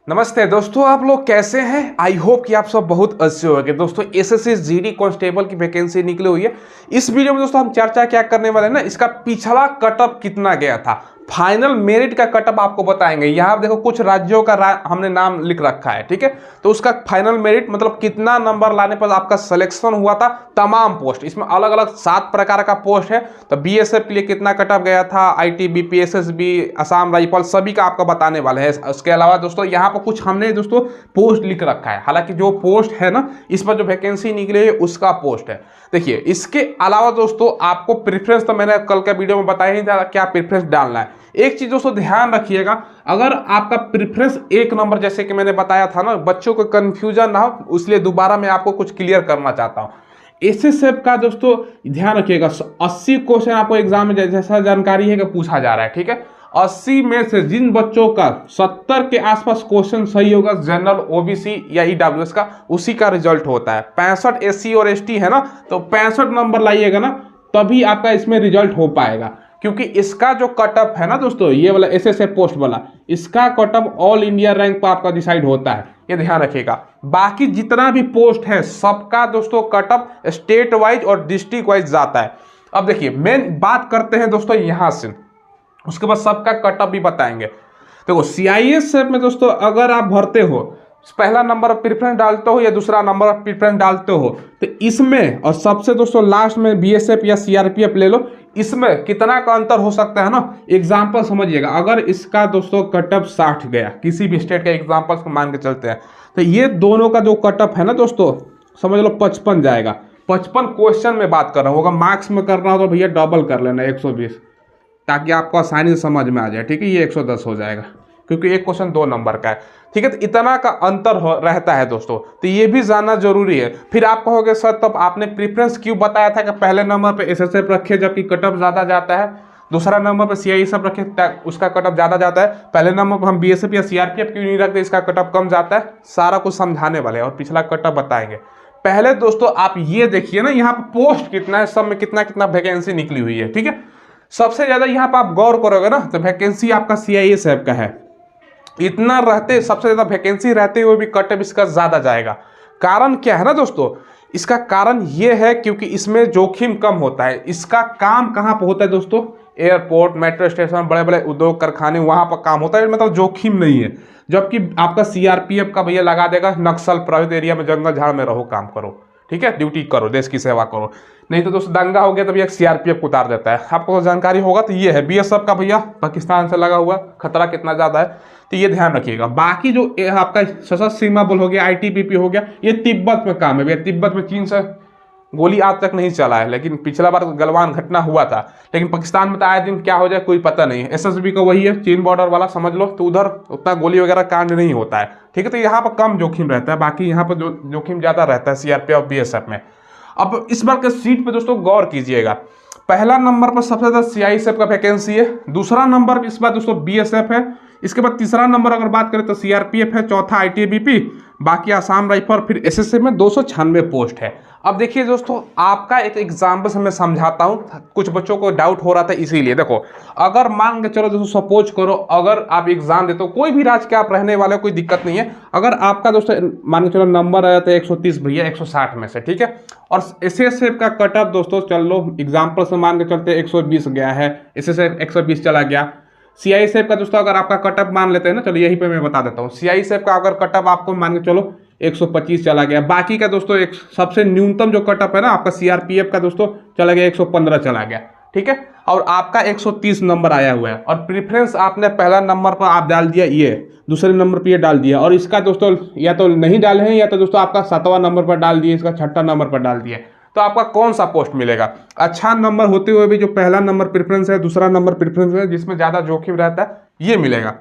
नमस्ते दोस्तों, आप लोग कैसे हैं। आई होप कि आप सब बहुत अच्छे होंगे। दोस्तों एसएससी जीडी कांस्टेबल की वैकेंसी निकली हुई है। इस वीडियो में दोस्तों हम चर्चा क्या करने वाले हैं ना, इसका पिछला कटअप कितना गया था, फाइनल मेरिट का कटअप आपको बताएंगे। यहाँ देखो कुछ राज्यों का हमने नाम लिख रखा है, ठीक है। तो उसका फाइनल मेरिट मतलब कितना नंबर लाने पर आपका सिलेक्शन हुआ था, तमाम पोस्ट इसमें अलग अलग 7 प्रकार का पोस्ट है। तो बीएसएफ के लिए कितना कटअप गया था, आईटीबीपी, एसएसबी, असम राइफल, सभी का आपको बताने वाले हैं। उसके अलावा दोस्तों यहाँ पर कुछ हमने दोस्तों पोस्ट लिख रखा है, हालांकि जो पोस्ट है ना इस पर जो वैकेंसी निकली है उसका पोस्ट है। देखिए इसके अलावा दोस्तों आपको प्रेफरेंस तो मैंने कल के वीडियो में बताया ही था क्या प्रेफरेंस डालना है। एक चीज दोस्तों ध्यान रखिएगा, अगर आपका प्रेफरेंस 1 नंबर जैसे कि मैंने बताया था ना, बच्चों को कंफ्यूजन ना हो, इसलिए दोबारा मैं आपको कुछ क्लियर करना चाहता हूँ। एसएसएफ का दोस्तों ध्यान रखिएगा, 80 क्वेश्चन आपको एग्जाम में जैसा जानकारी है कि पूछा जा रहा है, ठीक है। 80 में से जिन बच्चों का 70 के आसपास क्वेश्चन सही होगा जनरल, ओबीसी या ईडब्ल्यूएस का, उसी का रिजल्ट होता है। 65 एससी और एसटी है ना, तो 65 नंबर लाइएगा ना तभी आपका इसमें रिजल्ट हो पाएगा। क्योंकि इसका जो कटअप है ना दोस्तों, ये वाला एसएसएफ पोस्ट वाला, इसका कटअप ऑल इंडिया रैंक पर आपका डिसाइड होता है, ये ध्यान रखिएगा। बाकी जितना भी पोस्ट है सबका दोस्तों कटअप स्टेट वाइज और डिस्ट्रिक्ट वाइज जाता है। अब देखिए मेन बात करते हैं दोस्तों यहां से, उसके बाद सबका कटअप भी बताएंगे। देखो सीआईएसएफ में दोस्तों अगर आप भरते हो, पहला नंबर प्रेफरेंस डालते हो या दूसरा नंबर प्रेफरेंस डालते हो, तो इसमें और सबसे दोस्तों लास्ट में बीएसएफ या सीआरपीएफ ले लो, इसमें कितना का अंतर हो सकता है ना। एग्जाम्पल समझिएगा, अगर इसका दोस्तों कटअप 60 गया, किसी भी स्टेट का एग्जाम्पल को मान के चलते हैं, तो ये दोनों का जो कटअप है ना दोस्तों, समझ लो 55 जाएगा। 55 क्वेश्चन में बात कर रहा हूँ, अगर मार्क्स में करना हो तो भैया डबल कर लेना 120, ताकि आपको आसानी से समझ में आ जाए, ठीक है। ये 110 हो जाएगा क्योंकि एक क्वेश्चन 2 नंबर का है, ठीक है। तो इतना का अंतर रहता है दोस्तों, तो ये भी जानना जरूरी है। फिर आप कहोगे सर तब आपने प्रेफरेंस क्यों बताया था कि पहले नंबर पे एसएसएफ रखे जबकि कटअप ज़्यादा जाता है, दूसरा नंबर पे सीआईएसएफ रखे उसका कटअप ज़्यादा जाता है, पहले नंबर पर हम बीएसएफ या सीआरपीएफ क्यों नहीं रखते, इसका कटअप कम जाता है। सारा कुछ समझाने वाले और पिछला कटअप बताएंगे। पहले दोस्तों आप ये देखिए ना, यहाँ पर पोस्ट कितना है, सब में कितना कितना वैकेंसी निकली हुई है, ठीक है। सबसे ज्यादा यहाँ पर आप गौर करोगे ना तो वैकेंसी आपका सीआईएसएफ का है। इतना रहते, सबसे ज्यादा वैकेंसी रहते हुए भी कटअप इसका ज्यादा जाएगा। कारण क्या है ना दोस्तों, इसका कारण ये है क्योंकि इसमें जोखिम कम होता है। इसका काम कहाँ पर होता है दोस्तों, एयरपोर्ट, मेट्रो स्टेशन, बड़े बड़े उद्योग कारखाने, वहां पर काम होता है, मतलब जोखिम नहीं है। जबकि आपका सीआरपीएफ का भैया लगा देगा नक्सल प्रभावित एरिया में, जंगल झाड़ में रहो, काम करो, ठीक है, ड्यूटी करो, देश की सेवा करो। नहीं तो दोस्तों दंगा हो गया तो भैया सीआरपीएफ को उतार देता है। आपको जानकारी होगा तो ये है बीएसएफ का भैया पाकिस्तान से लगा हुआ, खतरा कितना ज्यादा है, तो ये ध्यान रखिएगा। बाकी जो आपका सशस्त्र सीमा बल हो गया, आईटीबीपी हो गया, ये तिब्बत में काम है भैया। तिब्बत में चीन से गोली आज तक नहीं चला है, लेकिन पिछला बार गलवान घटना हुआ था। लेकिन पाकिस्तान में तो आए दिन क्या हो जाए कोई पता नहीं है। एसएसबी का वही है, चीन बॉर्डर वाला समझ लो, तो उधर उतना गोली वगैरह कांड नहीं होता है, ठीक है। तो यहाँ पर कम जोखिम रहता है, बाकी यहाँ पर जोखिम ज्यादा रहता है सीआरपीएफ और बीएसएफ में। अब इस बार के सीट पे दोस्तों गौर कीजिएगा, पहला नंबर पर सबसे ज्यादा सीआईएसएफ का वैकेंसी है, दूसरा नंबर इस बार दोस्तों बीएसएफ है, इसके बाद तीसरा नंबर अगर बात करें तो सीआरपीएफ है, चौथा आईटीबीपी, बाकी असम राइफल, फिर एसएसएफ में 296 पोस्ट है। अब देखिए दोस्तों आपका एक एग्जाम्पल से मैं समझाता हूँ, कुछ बच्चों को डाउट हो रहा था इसीलिए। देखो अगर मान के चलो दोस्तों, सपोज करो अगर आप एग्जाम देते हो, कोई भी राज्य के आप रहने वाले, कोई दिक्कत नहीं है, अगर आपका दोस्तों मान के चलो नंबर आया था 130 भैया 160 में से, ठीक है, और एसएसएफ का कटअप दोस्तों चल लो एग्जाम्पल से मान के चलते 120 गया है, एसएसएफ 120 चला गया। सीआईएसएफ का दोस्तों अगर आपका कटअप मान लेते हैं ना, चलो यहीं पे मैं बता देता हूँ, सीआईएसएफ का अगर कटअप आपको मान के चलो 125 चला गया, बाकी का दोस्तों एक सबसे न्यूनतम जो कटअप है ना आपका सीआरपीएफ का दोस्तों चला गया 115 चला गया, ठीक है, और आपका 130 नंबर आया हुआ है। और प्रेफरेंस आपने पहला नंबर पर आप डाल दिया, ये दूसरे नंबर पर ये डाल दिया, और इसका दोस्तों या तो नहीं डाले हैं या तो दोस्तों आपका 7वां नंबर पर डाल दिए, इसका 6ठा नंबर पर डाल दिए, तो आपका कौन सा पोस्ट मिलेगा। अच्छा नंबर होते हुए भी जो पहला नंबर प्रेफरेंस है, दूसरा नंबर प्रेफरेंस है, जिसमें ज्यादा जोखिम रहता है, ये मिलेगा।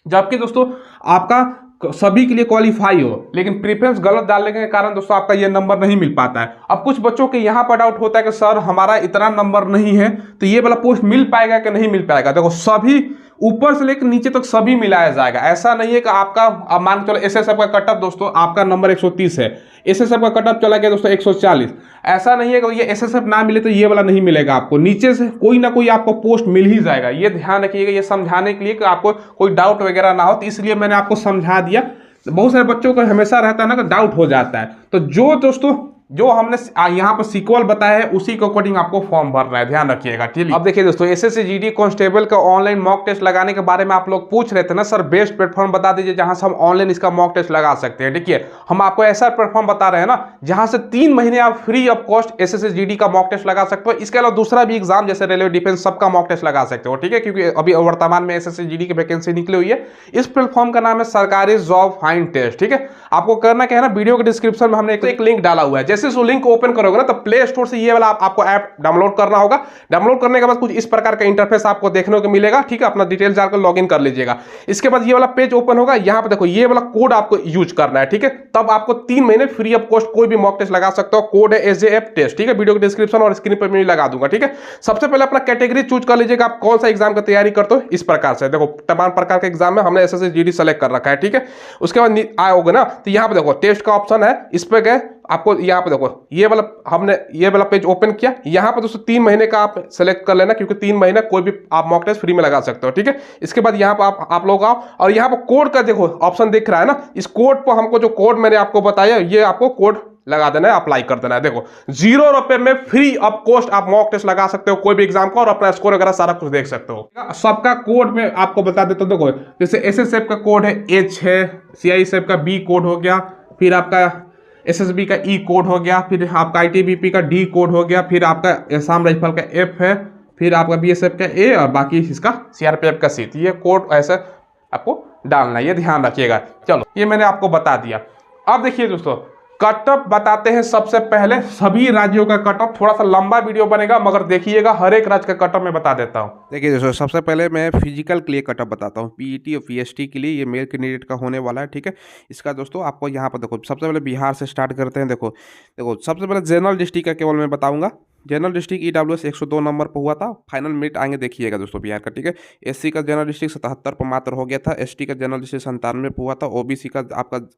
जबकि दोस्तों आपका सभी के लिए क्वालिफाई हो, लेकिन प्रेफरेंस गलत डालने के कारण दोस्तों आपका ये नंबर नहीं मिल पाता है। अब कुछ बच्चों के यहाँ पर डाउट होता है कि सर हमारा इतना नंबर नहीं है तो ये वाला पोस्ट मिल पाएगा कि नहीं मिल पाएगा। देखो सभी ऊपर से लेकर नीचे तक सभी मिलाया जाएगा। ऐसा नहीं है कि आपका, अब मान के चलो एसएसएफ का कट ऑफ दोस्तों आपका नंबर 130 है, एसएसएफ का कट ऑफ चला गया दोस्तों 140। ऐसा नहीं है कि ये एसएसएफ ना मिले तो ये वाला नहीं मिलेगा आपको, नीचे से कोई ना कोई आपको पोस्ट मिल ही जाएगा। ये ध्यान रखिएगा, ये समझाने के लिए कि आपको कोई डाउट वगैरह ना हो, तो इसलिए मैंने आपको समझा दिया। बहुत सारे बच्चों को हमेशा रहता है ना कि डाउट हो जाता है, तो जो दोस्तों जो हमने यहाँ पर सीक्वल बताया है उसी के अकॉर्डिंग आपको फॉर्म भरना है, ध्यान रखिएगा। ठीक है, अब देखिए दोस्तों, एसएससी जीडी कांस्टेबल का ऑनलाइन मॉक टेस्ट लगाने के बारे में आप लोग पूछ रहे थे ना, सर बेस्ट प्लेटफॉर्म बता दीजिए जहां से हम ऑनलाइन इसका मॉक टेस्ट लगा सकते हैं। देखिए, हम आपको ऐसा प्लेटफॉर्म बता रहे हैं ना जहां से 3 महीने आप free of cost SSC GD का मॉक टेस्ट लगा सकते हो। इसके अलावा दूसरा भी एग्जाम जैसे रेलवे डिफेंस सबका मॉक टेस्ट लगा सकते हो। ठीक है, क्योंकि अभी वर्तमान में एसएससी जीडी की वैकेंसी निकली हुई है। इस प्लेटफॉर्म का नाम है सरकारी जॉब फाइंड टेस्ट। ठीक है, आपको करना क्या है ना, वीडियो के डिस्क्रिप्शन में हमने एक लिंक डाला हुआ है, जैसे उस लिंक को ओपन करोगे ना तो प्ले स्टोर से ये वाला आपको ऐप डाउनलोड करना होगा। डाउनलोड करने के बाद कुछ इस प्रकार का इंटरफेस आपको देखने को मिलेगा। ठीक है, अपना डिटेल डालकर लॉगिन कर लीजिएगा। इसके बाद ये वाला पेज ओपन होगा, यहां पे देखो ये वाला कोड आपको यूज करना है। ठीक है, तब आपको 3 महीने फ्री ऑफ कॉस्ट कोई भी मॉक टेस्ट लगा सकते हो। कोड है एसजेएफ टेस्ट। ठीक है, वीडियो के डिस्क्रिप्शन और स्क्रीन पर मैं लगा दूंगा। ठीक है, सबसे पहले अपना कैटेगरी चूज कर लीजिएगा, आप कौन सा एग्जाम की तैयारी करते हो। इस प्रकार से देखो तमाम प्रकार के एग्जाम में हमने एसएससी जीडी सेलेक्ट कर रखा है। ठीक है, उसके बाद आओगे ना तो यहाँ पे देखो टेस्ट का ऑप्शन है, इस पे गए आपको यहाँ पे देखो ये वाला हमने ये वाला पेज ओपन किया। यहाँ पे दोस्तों 3 महीने का आप सेलेक्ट कर लेना, क्योंकि 3 महीने कोई भी आप मॉक टेस्ट फ्री में लगा सकते हो। ठीक है, इसके बाद यहाँ पे आप लोग आओ और यहाँ पे कोड का देखो ऑप्शन दिख रहा है ना, इस कोड पर हमको जो कोड मैंने आपको बताया ये आपको कोड लगा देना है, अप्लाई कर देना है। देखो 0 रुपए में फ्री ऑफ कॉस्ट आप मॉक टेस्ट लगा सकते हो कोई भी एग्जाम का, और अपना स्कोर वगैरह सारा कुछ देख सकते हो। सबका कोड में आपको बता देता हूं। देखो जैसे एसएसएफ का कोड है H है, सीआईएसएफ का B कोड हो गया, फिर आपका एसएसबी का E कोड हो गया, फिर आपका आईटीबीपी का D कोड हो गया, फिर आपका असम राइफल का F है, फिर आपका बीएसएफ का A और बाकी इसका सीआरपीएफ का C। ये कोड ऐसे आपको डालना है, ये ध्यान रखिएगा। चलो ये मैंने आपको बता दिया। अब देखिए दोस्तों, कट ऑफ बताते हैं सबसे पहले, सभी राज्यों का कट ऑफ। थोड़ा सा लंबा वीडियो बनेगा मगर देखिएगा, हर एक राज्य का कट ऑफ मैं बता देता हूं। देखिए दोस्तों, सबसे पहले मैं फिजिकल के लिए कट ऑफ बताता हूं, पीईटी और पीएसटी के लिए ये मेल कैंडिडेट का होने वाला है। ठीक है, इसका दोस्तों आपको यहाँ पर देखो, सबसे पहले बिहार से स्टार्ट करते हैं। देखो सबसे पहले जनरल डिस्ट्रिक्ट का केवल मैं बताऊंगा। जनरल डिस्ट्रिक्ट ईडब्ल्यूएस 102 नंबर पर हुआ था, फाइनल मेरिट आगे देखिएगा दोस्तों बिहार का। ठीक है, एससी का जनरल डिस्ट्रिक्ट 77 पर मात्र हो गया था, एसटी का जनरल डिस्ट्रिक्ट 97 पर हुआ था, ओबीसी का आपका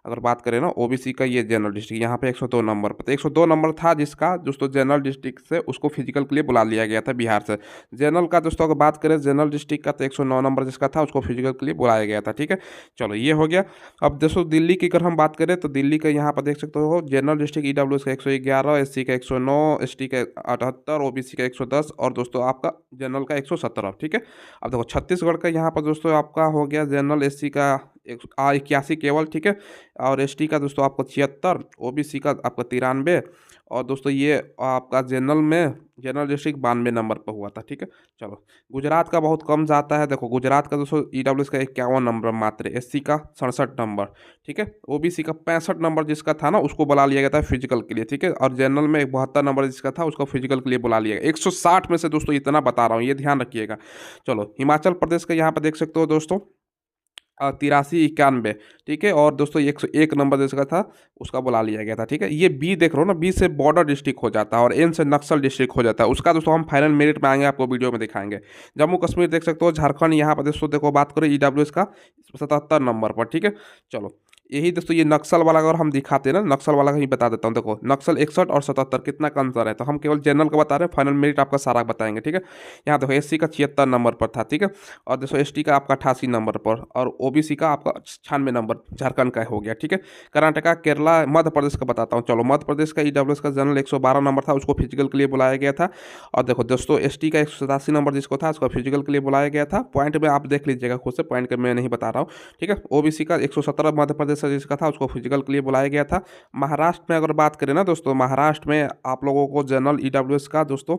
अगर बात करें ना ओबीसी का ये जनरल डिस्ट्रिक्ट यहाँ पे 102 नंबर पर, तो 102 नंबर था जिसका दोस्तों जनरल डिस्ट्रिक्ट से उसको फिजिकल के लिए बुला लिया गया था बिहार से। जनरल का दोस्तों अगर बात करें जनरल डिस्ट्रिक्ट का तो 109 नंबर जिसका था उसको फिजिकल के लिए बुलाया गया था। ठीक है, चलो ये हो गया। अब दोस्तों दिल्ली की अगर हम बात करें तो दिल्ली का यहाँ पर देख सकते हो जनरल डिस्ट्रिक्ट ईडब्ल्यूएस का 111, एससी का 109, एसटी का 78, ओबीसी का 110 और दोस्तों आपका जनरल का 117। ठीक है, अब देखो छत्तीसगढ़ का यहाँ पर दोस्तों आपका हो गया जनरल एससी का 81 केवल। ठीक है, और एसटी का दोस्तों आपको 76, ओबीसी का आपका 93 और दोस्तों ये आपका जनरल में जनरल डिस्ट्रिक्ट 92 नंबर पर हुआ था। ठीक है, चलो गुजरात का बहुत कम जाता है। देखो गुजरात का दोस्तों ईडब्ल्यूएस का 51 नंबर मात्र, एससी का 67 नंबर। ठीक है, ओबीसी का 65 नंबर जिसका था ना उसको बुला लिया गया था फिजिकल के लिए। ठीक है, और जनरल में 72 नंबर जिसका था उसको फिजिकल के लिए बुला लिया गया। 160 में से दोस्तों इतना बता रहा हूँ, ये ध्यान रखिएगा। चलो हिमाचल प्रदेश का यहाँ पर देख सकते हो दोस्तों 83 91। ठीक है, और दोस्तों 101 नंबर जिसका था उसका बुला लिया गया था। ठीक है, ये बी देख रहे हो ना, बी से बॉर्डर डिस्ट्रिक्ट हो जाता है और एन से नक्सल डिस्ट्रिक्ट हो जाता है। उसका दोस्तों हम फाइनल मेरिट में आएंगे, आपको वीडियो में दिखाएंगे। जम्मू कश्मीर देख सकते हो, झारखंड यहाँ पर दोस्तों देखो बात करें ईडब्ल्यूएस का 77 नंबर पर। ठीक है, चलो यही दोस्तों ये नक्सल वाला अगर हम दिखाते हैं ना, नक्सल वाला कहीं बता देता हूँ। देखो नक्सल 61 और 77 कितना का अंतर है, तो हम केवल जनरल का बता रहे हैं, फाइनल मेरिट आपका सारा बताएंगे। ठीक है, यहाँ देखो एससी का 76 नंबर पर था। ठीक है, और दोस्तों एसटी का आपका 88 नंबर पर और ओबीसी का आपका 96 नंबर झारखंड का हो गया। ठीक है, कर्नाटका, केरला, मध्य प्रदेश का बताता हूँ। चलो मध्य प्रदेश का ईडब्ल्यूएस का जनरल 112 नंबर था, उसको फिजिकल के लिए बुलाया गया था। और देखो दोस्तों एसटी का 187 नंबर जिसको था उसको फिजिकल के लिए बुलाया गया था। पॉइंट में आप देख लीजिएगा खुद से, पॉइंट में मैं नहीं बता रहा हूँ। ठीक है, ओबीसी का 117 मध्य प्रदेश का जिसका था उसको फिजिकल के लिए बुलाया गया था। महाराष्ट्र में अगर बात करें ना दोस्तों, महाराष्ट्र में आप लोगों को जनरल ईडब्ल्यूएस का दोस्तों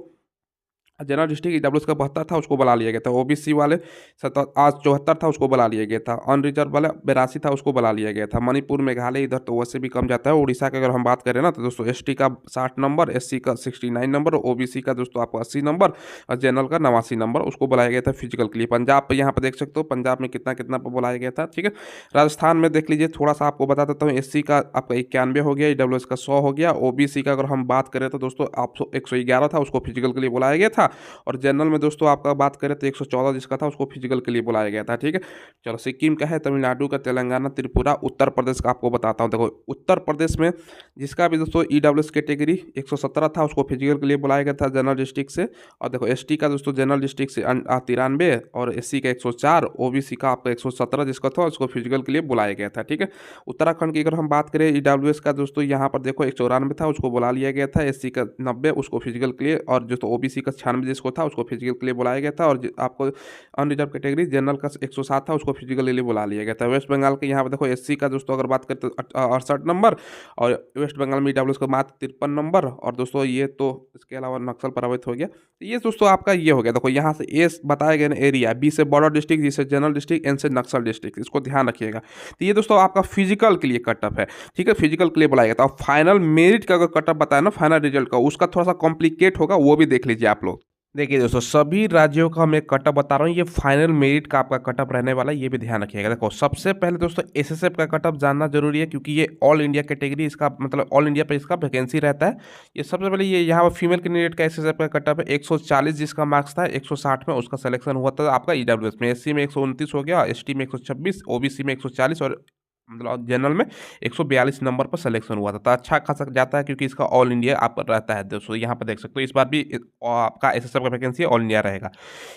जनरल डिस्ट्रिक्ट ईडब्ल्यूएस का 72 था उसको बुला लिया गया था। ओबीसी वाले 74 था उसको बुला लिया गया था। अनरिजर्व वाला 82 था उसको बुला लिया गया था। मणिपुर मेघालय इधर तो वैसे भी कम जाता है। उड़ीसा की अगर हम बात करें ना तो दोस्तों एसटी का 60 नंबर, एससी का 69 नंबर, ओबीसी का दोस्तों आपको 80 नंबर और जनरल का 89 नंबर उसको बुलाया गया था फिजिकल के लिए। पंजाब पर यहाँ पर देख सकते हो, पंजाब में कितना कितना पर बुलाया गया था। ठीक है, राजस्थान में देख लीजिए, थोड़ा सा आपको बता देता हूँ। एससी का आपका 91 हो गया, ईडब्ल्यूएस का 100 हो गया। ओबीसी का अगर हम बात करें तो दोस्तों आप 111 था उसको फिजिकल के लिए बुलाया गया था। था। और जनरल में दोस्तों आपका बात करें तो 114 जिसका था उसको फिजिकल के लिए बुलाया गया था। ठीक है, चलो सिक्किम का है, तमिलनाडु का, तेलंगाना, त्रिपुरा, उत्तर प्रदेश का आपको बताता हूँ। देखो उत्तर प्रदेश में जिसका भी दोस्तों ईडब्ल्यूएस कैटेगरी 117 था उसको फिजिकल के लिए बुलाया गया था जनरल डिस्ट्रिक्ट से। और देखो एसटी का दोस्तों जनरल डिस्ट्रिक्ट से 93 और एससी का 104, ओबीसी का आपका 117 जिसका था उसको फिजिकल के लिए बुलाया गया था। ठीक है, उत्तराखंड की अगर हम बात करें ईडब्ल्यूएस का दोस्तों यहाँ पर देखो 194 था उसको बुला लिया गया था, एससी का 90 उसको फिजिकल के लिए, और जो तो ओबीसी का 96 जिसको था उसको फिजिकल के लिए बुलाया गया था। और आपको अनरिजर्व कैटेगरी जनरल का 107 था उसको फिजिकल के लिए बुला लिया गया था। वेस्ट बंगाल के यहाँ पर देखो एससी का दोस्तों अगर बात करें तो 68 नंबर, और वेस्ट बंगाल में ईडब्ल्यूएस का मात्र 53 नंबर। और दोस्तों ये तो इसके अलावा नक्सल प्रभावित हो गया। तो ये दोस्तों आपका ये हो गया। देखो यहाँ से ए बताया गया ना एरिया, बी से बॉर्डर डिस्ट्रिक्ट, जी से जनरल डिस्ट्रिक्ट, एन से नक्सल डिस्ट्रिक्ट, इसको ध्यान रखिएगा। तो ये दोस्तों आपका फिजिकल के लिए कटअप है। ठीक है, फिजिकल के लिए बुलाया गया था। फाइनल मेरिट का अगर कटअप बताया ना फाइनल रिजल्ट का, उसका थोड़ा सा कॉम्प्लिकेट होगा, वो भी देख लीजिए आप लोग। देखिए दोस्तों सभी राज्यों का मैं कटअप बता रहा हूँ, ये फाइनल मेरिट का आपका कटअप रहने वाला है, ये भी ध्यान रखिएगा। देखो सबसे पहले दोस्तों एसएसएफ का कटअप जानना जरूरी है, क्योंकि ये ऑल इंडिया कैटेगरी, इसका मतलब ऑल इंडिया पे इसका वैकेंसी रहता है। ये सबसे पहले ये यहाँ पर फीमेल कैंडिडेट का एसएसएफ का कटअप है 140 जिसका मार्क्स था, 160 में उसका सिलेक्शन हुआ था आपका ईडब्ल्यूएस में। एससी में 129 हो गया, एसटी में 126, ओबीसी में 140 और मतलब जनरल में 142 नंबर पर सिलेक्शन हुआ था। तो अच्छा खासा जाता है, क्योंकि इसका ऑल इंडिया आप रहता है दोस्तों। यहाँ पर देख सकते हो इस बार भी आपका एसएसएफ का वैकेंसी ऑल इंडिया रहेगा।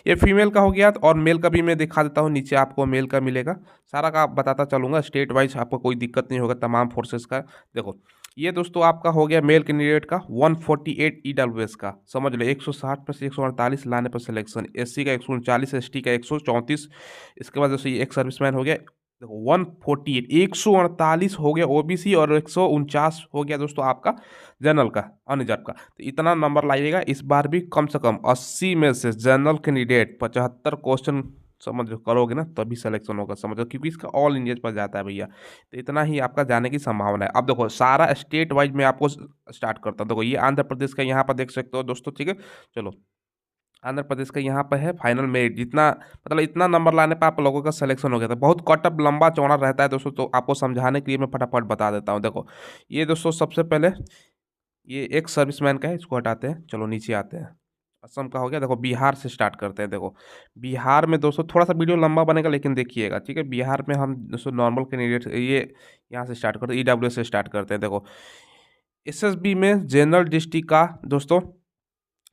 ये फीमेल का हो गया, और मेल का भी मैं दिखा देता हूँ, नीचे आपको मेल का मिलेगा, सारा का बताता चलूँगा। स्टेट वाइज आपको कोई दिक्कत नहीं होगा तमाम फोर्सेस का। देखो ये दोस्तों आपका हो गया मेल कैंडिडेट का 148 ईडब्ल्यूएस का, समझ लो 160 में से 148 लाने पर सिलेक्शन, एससी का 139, एसटी का 134। इसके बाद दोस्तों ये एक सर्विसमैन हो गया, देखो 148 148 हो गया ओबीसी, और 149 हो गया दोस्तों आपका जनरल का अनरिजर्व का। तो इतना नंबर लाइएगा इस बार भी, कम से कम 80 में से जनरल कैंडिडेट 75 क्वेश्चन समझ करोगे ना तभी सिलेक्शन होगा, समझो, क्योंकि इसका ऑल इंडिया पर जाता है भैया। तो इतना ही आपका जाने की संभावना है। अब देखो सारा स्टेट वाइज में आपको स्टार्ट करता हूँ। देखो ये आंध्र प्रदेश का यहाँ पर देख सकते हो दोस्तों। ठीक है, चलो आंध्र प्रदेश का यहाँ पर है फाइनल मेरिट, जितना मतलब इतना नंबर लाने पर आप लोगों का सिलेक्शन हो गया था। बहुत कटअप लंबा चौड़ा रहता है दोस्तों, तो आपको समझाने के लिए मैं फटाफट बता देता हूँ। देखो ये दोस्तों सबसे पहले ये एक सर्विसमैन का है, इसको हटाते हैं, चलो नीचे आते हैं। असम का हो गया। देखो बिहार से स्टार्ट करते हैं। देखो बिहार में दोस्तों थोड़ा सा वीडियो लंबा बनेगा लेकिन देखिएगा। ठीक है, बिहार में हम दोस्तों नॉर्मल कैंडिडेट ये यहाँ से स्टार्ट करते हैं, ईडब्ल्यू से स्टार्ट करते हैं। देखो एसएसबी में जनरल डिस्ट्रिक्ट का दोस्तों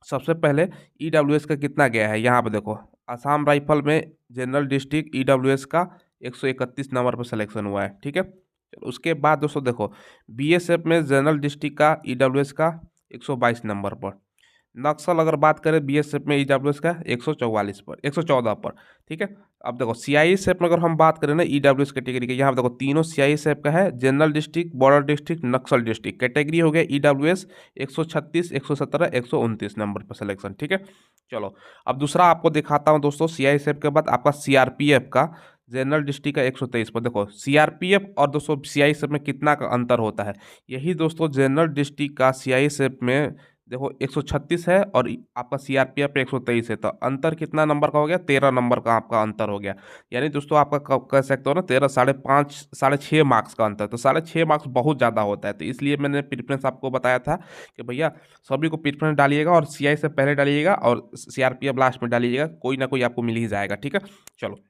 सबसे पहले ईडब्ल्यूएस का कितना गया है यहाँ पे देखो, असम राइफल में जनरल डिस्ट्रिक्ट ईडब्ल्यूएस का 131 नंबर पर सिलेक्शन हुआ है। ठीक है, चलो उसके बाद दोस्तों देखो बीएसएफ में जनरल डिस्ट्रिक्ट का ईडब्ल्यूएस का 122 नंबर पर। नक्सल अगर बात करें बीएसएफ में ईडब्ल्यूएस का 144 पर, 114 पर। ठीक है, अब देखो सीआईएसएफ में अगर हम बात करें ना ईडब्ल्यूएस कैटेगरी के, यहाँ पे देखो तीनों सीआईएसएफ का है, जनरल डिस्ट्रिक्ट, बॉर्डर डिस्ट्रिक्ट, नक्सल डिस्ट्रिक्ट। कैटेगरी हो गया ईडब्ल्यूएस 136, 117, 129 नंबर पर सिलेक्शन। ठीक है, चलो अब दूसरा आपको दिखाता हूँ दोस्तों। सीआईएसएफ के बाद आपका सीआरपीएफ का जनरल डिस्ट्रिक्ट का 123 पर। देखो सीआरपीएफ और दोस्तों सीआईएसएफ में कितना का अंतर होता है, यही दोस्तों जनरल डिस्ट्रिक्ट का सीआईएसएफ में देखो 136 है और आपका सीआरपीएफ पे 123 है। तो अंतर कितना नंबर का हो गया, 13 नंबर का आपका अंतर हो गया। यानी दोस्तों आपका कह सकते हो ना 13 साढ़े छः मार्क्स का अंतर। तो 6.5 मार्क्स बहुत ज़्यादा होता है। तो इसलिए मैंने प्रेफरेंस आपको बताया था कि भैया सभी को प्रेफरेंस डालिएगा, और सीआई से पहले डालिएगा और सीआरपीएफ लास्ट में डालिएगा, कोई ना कोई आपको मिल ही जाएगा। ठीक है, चलो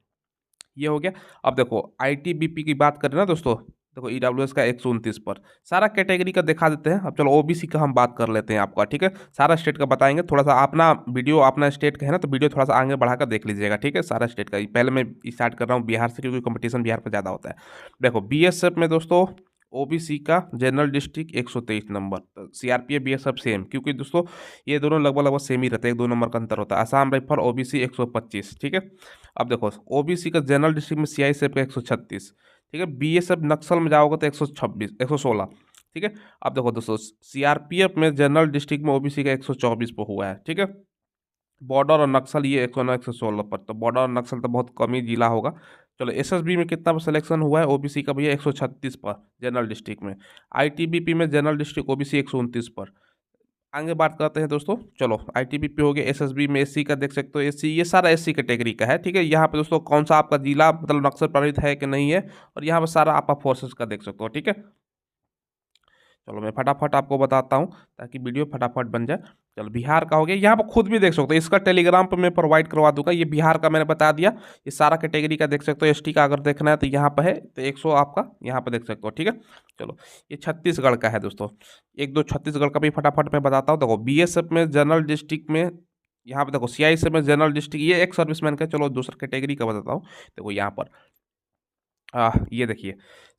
ये हो गया। अब देखो आईटीबीपी की बात करें ना दोस्तों, देखो ईडब्ल्यूएस का 129 पर। सारा कैटेगरी का दिखा देते हैं। अब चलो ओबीसी का हम बात कर लेते हैं आपका। ठीक है, सारा स्टेट का बताएंगे। थोड़ा सा अपना वीडियो अपना स्टेट का है ना, तो वीडियो थोड़ा सा आगे बढ़ाकर देख लीजिएगा। ठीक है, सारा स्टेट का पहले मैं स्टार्ट कर रहा हूँ बिहार से, क्योंकि कंपटीशन बिहार पर ज़्यादा होता है। देखो बीएसएफ में दोस्तों ओबीसी का general district 123 number, CRPF BSF same, क्योंकि दोस्तों ये दोनों लगभग सेम ही रहते हैं, 1-2 नंबर का अंतर होता है। Assam rifle OBC 125। ठीक है, अब देखो ओबीसी का जनरल डिस्ट्रिक्ट में सीआईएसएफ का 136। ठीक है, बीएसएफ नक्सल में जाओगे तो 116। ठीक है, अब देखो दोस्तों सीआरपीएफ में जनरल डिस्ट्रिक्ट में ओबीसी का 124 पर हुआ है। ठीक है, बॉर्डर और नक्सल ये 109, 116 पर। तो बॉर्डर और नक्सल तो बहुत कम ही जिला होगा। चलो एसएसबी में कितना पर सिलेक्शन हुआ है ओबीसी का भैया, 136 पर जनरल डिस्ट्रिक्ट में। आईटीबीपी में जनरल डिस्ट्रिक्ट ओबीसी 129 पर। आगे बात करते हैं दोस्तों। चलो आईटीबीपी हो गया। एसएसबी में एससी का देख सकते हो, एससी ये सारा एससी कैटेगरी का है। ठीक है, यहाँ पे दोस्तों कौन सा आपका जिला मतलब नक्सल प्रभावित है कि नहीं है, और यहाँ पे सारा आपका फोर्सेस का देख सकते हो। ठीक है, चलो मैं फटाफट आपको बताता हूँ ताकि वीडियो फटाफट बन जाए। चलो बिहार का हो गया। यहाँ पर खुद भी देख सकते हो, इसका टेलीग्राम पर मैं प्रोवाइड करवा दूंगा। ये बिहार का मैंने बता दिया, ये सारा कैटेगरी का देख सकते हो। एसटी का अगर देखना है तो यहाँ पर है, तो 100 आपका यहाँ पर देख सकते हो, ठीक है। चलो ये छत्तीसगढ़ का है दोस्तों, एक दो छत्तीसगढ़ का भी फटाफट मैं बताता हूँ। देखो बीएसएफ में जनरल डिस्ट्रिक्ट में, यहाँ पे देखो सीआईएसएफ में जनरल डिस्ट्रिक्ट, ये एक सर्विसमैन का। चलो दूसरा कैटेगरी का बताता हूँ। देखो यहाँ पर ये देखिए,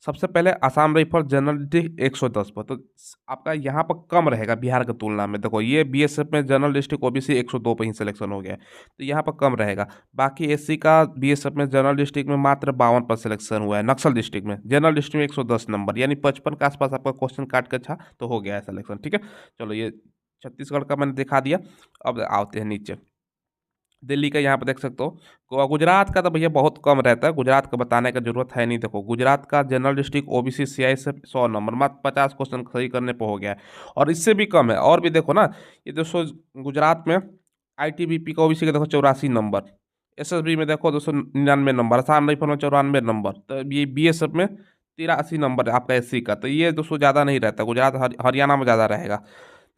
सबसे पहले आसाम राइफल जनरल डिस्ट्रिक्ट 110 पर, तो आपका यहाँ पर कम रहेगा बिहार की तुलना में। देखो ये बीएसएफ में जनरल डिस्ट्रिक्ट ओबीसी 102 पर ही सिलेक्शन हो गया है, तो यहाँ पर कम रहेगा। बाकी एससी का बीएसएफ में जनरल डिस्ट्रिक्ट में मात्र 52 पर सिलेक्शन हुआ है। नक्सल डिस्ट्रिक्ट में जनरल डिस्ट्रिक्ट में 110 नंबर, यानी 55 के आसपास आपका क्वेश्चन काट के था तो हो गया है सिलेक्शन, ठीक है। चलो ये छत्तीसगढ़ का मैंने दिखा दिया। अब आते हैं नीचे, दिल्ली का यहाँ पे देख सकते हो। गुजरात का तो भैया बहुत कम रहता है, गुजरात का बताने का जरूरत है नहीं। देखो गुजरात का जनरल डिस्ट्रिक्ट ओबीसी सीआई से 100 नंबर, मात्र 50 क्वेश्चन सही करने पर हो गया है, और इससे भी कम है। और भी देखो ना, ये दोस्तों गुजरात में आईटीबीपी का ओबीसी का देखो 84 नंबर, एसएसबी में देखो 299 नंबर, आसाम राइफल में 94 नंबर, तो ये बीएसएफ में 83 नंबर है आपका एससी का। तो ये दोस्तों ज़्यादा नहीं रहता, गुजरात हरियाणा में ज़्यादा रहेगा।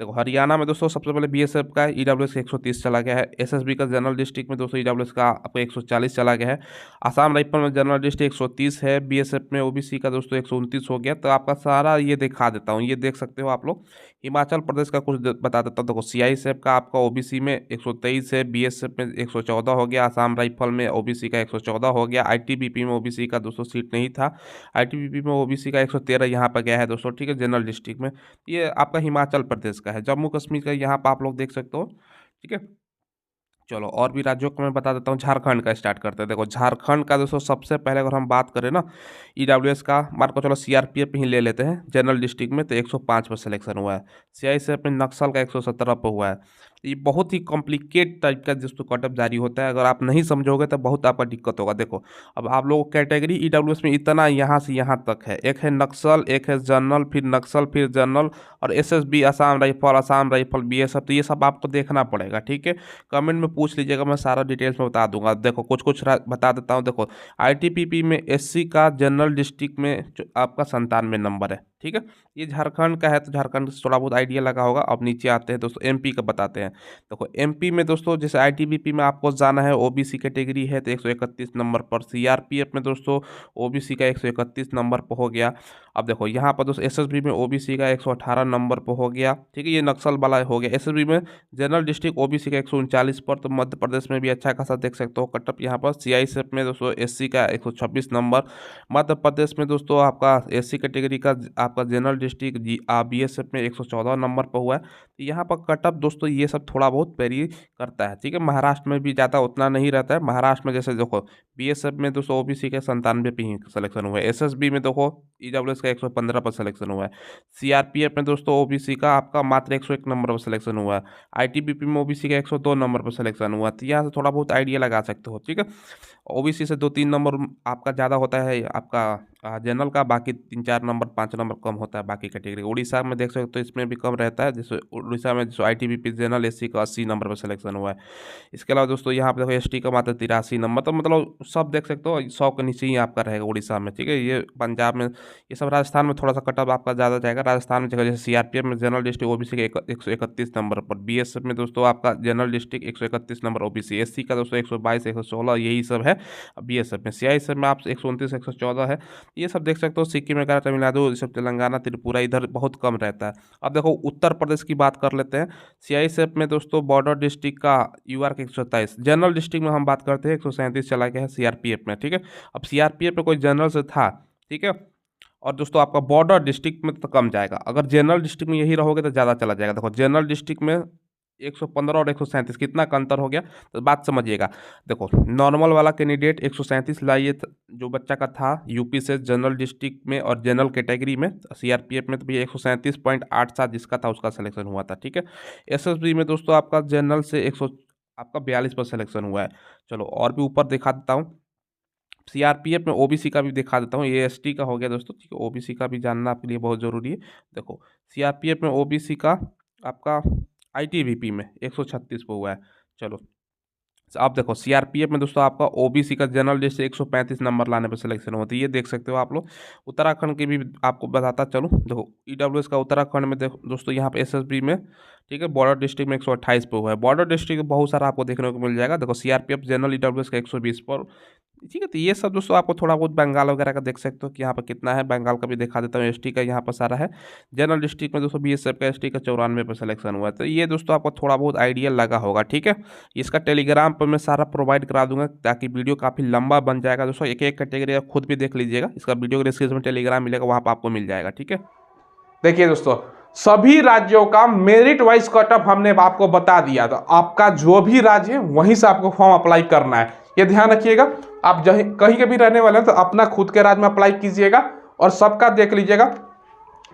देखो हरियाणा में दोस्तों सबसे पहले बीएसएफ का ईडब्ल्यूएस का 130 चला गया है। एसएसबी का जनरल डिस्ट्रिक्ट में दोस्तों ईडब्ल्यूएस का आपको 140 चला गया है। आसाम राइफल में जनरल डिस्ट्रिक्ट 130 है। बीएसएफ में ओबीसी का दोस्तों 129 हो गया। तो आपका सारा ये दिखा देता हूँ, ये देख सकते हो आप लोग। हिमाचल प्रदेश का कुछ बता देता हूँ। देखो सीआईएसएफ का आपका ओबीसी में 123 है, बीएसएफ में 114 हो गया, आसाम राइफल में ओबीसी का 114 हो गया, आईटीबीपी में ओबीसी का 200 सीट नहीं था, आईटीबीपी में ओबीसी का 113 यहाँ पर गया है दोस्तों, ठीक है, जनरल डिस्ट्रिक्ट में। ये आपका हिमाचल प्रदेश का है। जम्मू कश्मीर का यहाँ पर आप लोग देख सकते हो, ठीक है। चलो और भी राज्यों को मैं बता देता हूँ। झारखंड का स्टार्ट करते हैं। देखो झारखंड का दोस्तों सबसे पहले अगर हम बात करें ना, ईडब्ल्यूएस का मान को चलो सीआरपीएफ ही ले लेते हैं जनरल डिस्ट्रिक्ट में, तो 105 पर सिलेक्शन हुआ है। सीआईएसएफ में नक्सल का 117 पर हुआ है। ये बहुत ही कॉम्प्लिकेट टाइप का जिसको कटअप जारी होता है, अगर आप नहीं समझोगे तो बहुत आपका दिक्कत होगा। देखो अब आप लोग कैटेगरी ईडब्ल्यूएस में इतना यहाँ से यहाँ तक है, एक है नक्सल, एक है जनरल, फिर नक्सल, फिर जनरल, और एसएसबी, आसाम राइफल, बीएसएफ, तो ये सब आपको देखना पड़ेगा, ठीक है। कमेंट में पूछ लीजिएगा, मैं सारा डिटेल्स में बता दूंगा। देखो कुछ कुछ बता देता हूँ। देखो आईटीबीपी में एससी का जनरल डिस्ट्रिक्ट में आपका 97 नंबर है, ठीक है। ये झारखंड का है, तो झारखंड से थोड़ा बहुत आइडिया लगा होगा। अब नीचे आते हैं दोस्तों, एमपी का बताते हैं। देखो एमपी में दोस्तों जैसे आईटीबीपी में आपको जाना है, ओबीसी कैटेगरी है तो 131 नंबर पर, सीआरपीएफ में दोस्तों ओबीसी का 131 नंबर पर हो गया। अब देखो यहाँ पर दोस्तों एसएसबी में ओबीसी का 118 नंबर पर हो गया, ठीक है, ये नक्सल वाला हो गया। एसएसबी में जनरल डिस्ट्रिक्ट ओबीसी का 139 पर, तो मध्य प्रदेश में भी अच्छा खासा देख सकते हो कटअप यहाँ पर। सीआईएसएफ में दोस्तों एससी का 126 नंबर, मध्य प्रदेश में दोस्तों आपका एससी कैटेगरी का आपका जनरल डिस्ट्रिक्ट बीएसएफ में 114 नंबर पर हुआ है। तो यहाँ पर कटअप दोस्तों ये सब थोड़ा बहुत वेरी करता है, ठीक है। महाराष्ट्र में भी ज़्यादा उतना नहीं रहता है। महाराष्ट्र में जैसे देखो बीएसएफ में दोस्तों ओबीसी के 97 पे ही सिलेक्शन हुआ है। एसएसबी में देखो ईडब्ल्यूएस का 115 पर सिलेक्शन हुआ है। सीआरपीएफ में दोस्तों ओबीसी का आपका मात्र 101 नंबर पर सिलेक्शन हुआ है। आईटीबीपी में ओबीसी का 102 नंबर पर सिलेक्शन हुआ। तो यहाँ से थोड़ा बहुत आइडिया लगा सकते हो, ठीक है। ओबीसी से 2-3 नंबर आपका ज़्यादा होता है आपका जनरल का, बाकी 3-4 नंबर 5 नंबर कम होता है बाकी कैटेगरी। उड़ीसा में देख सकते हो तो इसमें भी कम रहता है। जैसे उड़ीसा में जो आईटीबीपी जनरल एससी का 80 नंबर पर सिलेक्शन हुआ है। इसके अलावा दोस्तों यहाँ पे देखो एसटी का मात्र 83 नंबर, तो मतलब सब देख सकते हो 100 के नीचे ही आपका रहेगा उड़ीसा में, ठीक है। ये पंजाब में, ये सब राजस्थान में थोड़ा सा कटअप आपका ज़्यादा जाएगा। राजस्थान में जगह जैसे सीआरपीएफ में जनरल डिस्ट्रिक्ट ओबीसी का 131 नंबर पर, बीएसएफ में दोस्तों आपका general district 131 number OBC, SC का दोस्तों 122, 116 यही सब है बीएसएफ में। सीआईएसएफ में आप 129, 114 है। ये सब देख सकते हो। सिक्किम वगैरह, तमिलनाडु, ये सब तेलंगाना, त्रिपुरा इधर बहुत कम रहता है। अब देखो उत्तर प्रदेश की बात कर लेते हैं। सीआईएसएफ में दोस्तों बॉर्डर डिस्ट्रिक्ट का यूआर का 127, जनरल डिस्ट्रिक्ट में हम बात करते हैं 137 चला गया है सीआरपीएफ में, ठीक है। अब सीआरपीएफ में कोई जनरल से था, ठीक है, और दोस्तों आपका बॉर्डर डिस्ट्रिक्ट में तो कम जाएगा। अगर जनरल डिस्ट्रिक्ट में यही रहोगे तो ज़्यादा चला जाएगा। देखो जनरल डिस्ट्रिक्ट में 115 और 137 कितना का अंतर हो गया, तो बात समझिएगा। देखो नॉर्मल वाला कैंडिडेट 137 लाइए जो बच्चा का था यूपी से जनरल डिस्ट्रिक्ट में और जनरल कैटेगरी में, सीआरपीएफ में तो भैया 137.87 जिसका था उसका सिलेक्शन हुआ था, ठीक है। एसएसबी में दोस्तों आपका जनरल से 100 आपका 42 पर सिलेक्शन हुआ है। चलो और भी ऊपर दिखा देता हूँ। सीआरपीएफ में ओबीसी का भी दिखा देता हूँ। ये एसटी का हो गया दोस्तों, ठीक है। ओबीसी का भी जानना आपके लिए बहुत ज़रूरी है। देखो सीआरपीएफ में ओबीसी का आपका आईटीबीपी में 136 पे हुआ है। चलो आप देखो सीआरपीएफ में दोस्तों आपका ओबीसी का जनरल लिस्ट से 135 नंबर लाने पर सिलेक्शन होती है, ये देख सकते हो आप लोग। उत्तराखंड की भी आपको बताता चलो। देखो ईडब्ल्यूएस का उत्तराखंड में देखो दोस्तों यहाँ पे एसएसबी में ठीक है। बॉर्डर डिस्ट्रिक्ट में 128 पे हुआ है। बॉर्डर डिस्ट्रिक्ट में बहुत सारा आपको देखने को मिल जाएगा। देखो सीआरपीएफ जनरल ईडब्ल्यूएस का 120 पर, ठीक है। तो ये सब दोस्तों आपको थोड़ा बहुत बंगाल वगैरह का देख सकते हो कि यहाँ पर कितना है। बंगाल का भी दिखा देता हूँ। एसटी का यहाँ पर सारा है। जनरल डिस्ट्रिक्ट में दोस्तों बीएसएफ का एसटी का 94 पर सिलेक्शन हुआ है। तो ये दोस्तों आपको थोड़ा बहुत आइडिया लगा होगा, ठीक है। इसका टेलीग्राम पर मैं सारा प्रोवाइड करा दूंगा ताकि वीडियो काफ़ी लंबा बन जाएगा दोस्तों। एक एक कैटेगरी आप खुद भी देख लीजिएगा। इसका वीडियो के डिस्क्रिप्शन में टेलीग्राम मिलेगा, वहाँ पर आपको मिल जाएगा, ठीक है। देखिए दोस्तों, सभी राज्यों का मेरिट वाइज कटअप हमने आपको बता दिया। तो आपका जो भी राज्य है वहीं से आपको फॉर्म अप्लाई करना है, ये ध्यान रखिएगा। आप कहीं के भी रहने वाले हैं तो अपना खुद के राज्य में अप्लाई कीजिएगा और सबका देख लीजिएगा,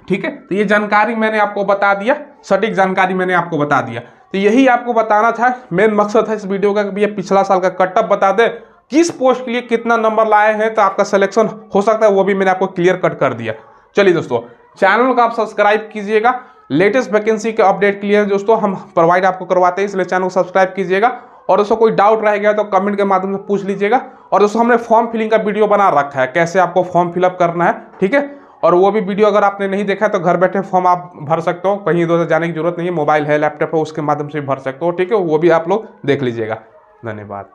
ठीक है। तो ये जानकारी मैंने आपको बता दिया, सटीक जानकारी मैंने आपको बता दिया। तो यही आपको बताना था, मेन मकसद है इस वीडियो का कि ये पिछला साल का कटअप बता दे, किस पोस्ट के लिए कितना नंबर लाए हैं, तो आपका सिलेक्शन हो सकता है, वो भी मैंने आपको क्लियर कट कर दिया। चलिए दोस्तों, चैनल को आप सब्सक्राइब कीजिएगा। लेटेस्ट वैकेंसी के अपडेट के लिए दोस्तों हम प्रोवाइड आपको करवाते हैं, इसलिए चैनल को सब्सक्राइब कीजिएगा। और दोस्तों कोई डाउट रह गया तो कमेंट के माध्यम से पूछ लीजिएगा। और दोस्तों हमने फॉर्म फिलिंग का वीडियो बना रखा है, कैसे आपको फॉर्म फिलअप करना है, ठीक है। और वो भी वीडियो अगर आपने नहीं देखा तो घर बैठे फॉर्म आप भर सकते हो, कहीं इधर जाने की जरूरत नहीं है। मोबाइल है, लैपटॉप है, उसके माध्यम से भर सकते हो, ठीक है। वो भी आप लोग देख लीजिएगा। धन्यवाद।